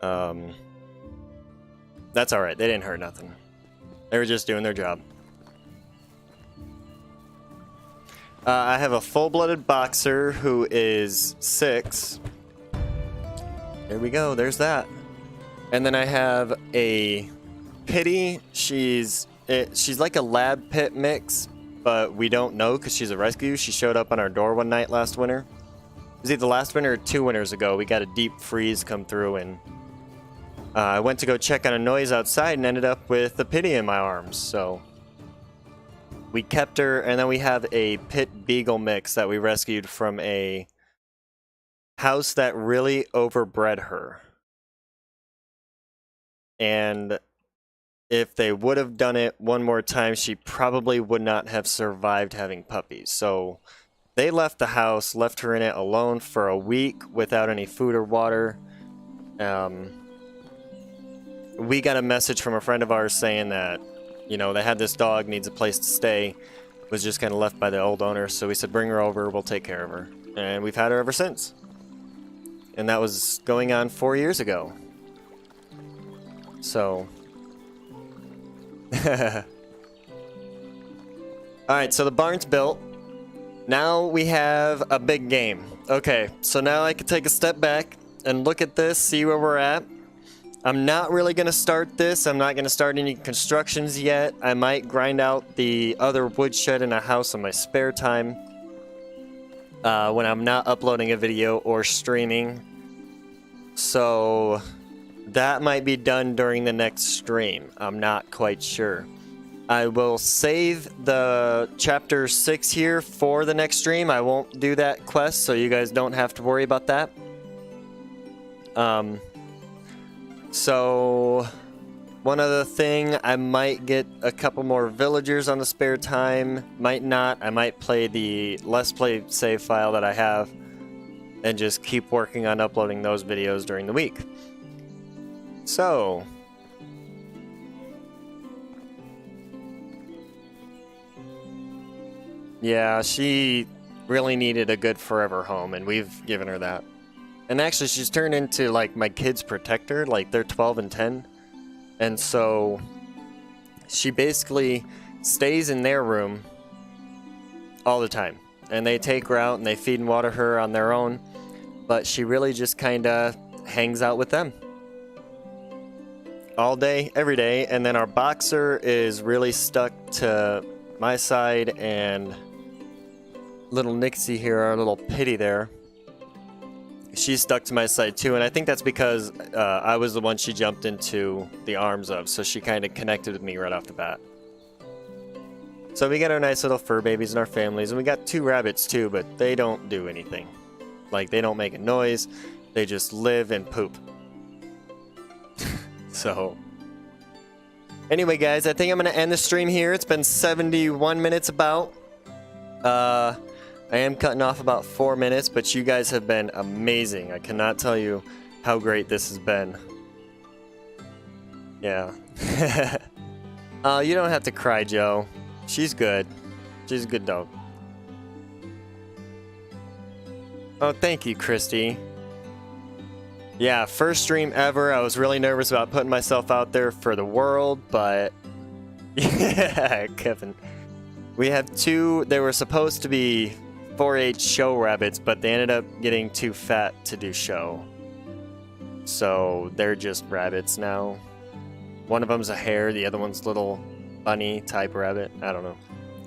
That's alright, they didn't hurt nothing. They were just doing their job. I have a full-blooded boxer who is 6. There we go, there's that. And then I have a pitty. She's like a lab pit mix, but we don't know because she's a rescue. She showed up on our door one night last winter. It was either last winter or 2 winters ago. We got a deep freeze come through, and I went to go check on a noise outside and ended up with a pitty in my arms. So we kept her, and then we have a pit beagle mix that we rescued from a house that really overbred her. And if they would have done it one more time, she probably would not have survived having puppies. So they left the house, left her in it alone for a week without any food or water. We got a message from a friend of ours saying that, you know, they had this dog, needs a place to stay, was just kind of left by the old owner. So we said, bring her over, we'll take care of her. And we've had her ever since. And that was going on 4 years ago. So... Alright, so the barn's built. Now we have a big game. Okay, so now I can take a step back and look at this, see where we're at. I'm not really going to start this. I'm not going to start any constructions yet. I might grind out the other woodshed in a house on my spare time. When I'm not uploading a video or streaming. So that might be done during the next stream. I'm not quite sure. I will save the chapter 6 here for the next stream. I won't do that quest, so you guys don't have to worry about that. So one other thing, I might get a couple more villagers on the spare time. Might not. I might play the Let's Play save file that I have and just keep working on uploading those videos during the week. So, Yeah, she really needed a good forever home, and we've given her that. And actually, she's turned into, like, my kids' protector. Like, they're 12 and 10. And so she basically stays in their room all the time. And they take her out and they feed and water her on their own. But she really just kind of hangs out with them all day, every day. And then our boxer is really stuck to my side, and little Nixie here, our little pitty there, she's stuck to my side too. And I think that's because I was the one she jumped into the arms of, so she kind of connected with me right off the bat. So we got our nice little fur babies and our families, and we got 2 rabbits too, but they don't do anything. Like, they don't make a noise, they just live and poop. So anyway, guys, I think I'm going to end the stream here. It's been 71 minutes about. I am cutting off about 4 minutes, but you guys have been amazing. I cannot tell you how great this has been. Yeah. You don't have to cry, Joe. She's good. She's a good dog. Oh, thank you, Christy. Yeah, first stream ever. I was really nervous about putting myself out there for the world, but yeah, Kevin. We have 2. They were supposed to be 4-H show rabbits, but they ended up getting too fat to do show. So they're just rabbits now. One of them's a hare, the other one's little bunny type rabbit. I don't know.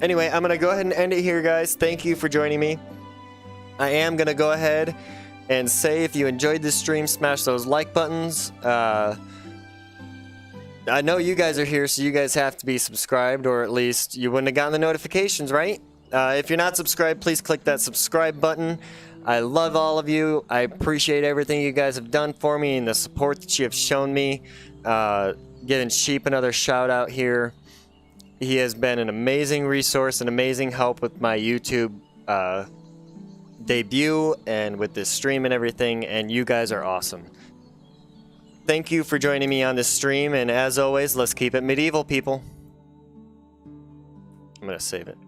Anyway, I'm going to go ahead and end it here, guys. Thank you for joining me. I am going to go ahead and say, if you enjoyed this stream, smash those like buttons. I know you guys are here, so you guys have to be subscribed, or at least you wouldn't have gotten the notifications, right? If you're not subscribed, please click that subscribe button. I love all of you. I appreciate everything you guys have done for me and the support that you have shown me. Giving Sheep another shout out here. He has been an amazing resource, an amazing help with my YouTube debut and with this stream and everything, and you guys are awesome. Thank you for joining me on this stream, and as always, let's keep it medieval, people. I'm gonna save it.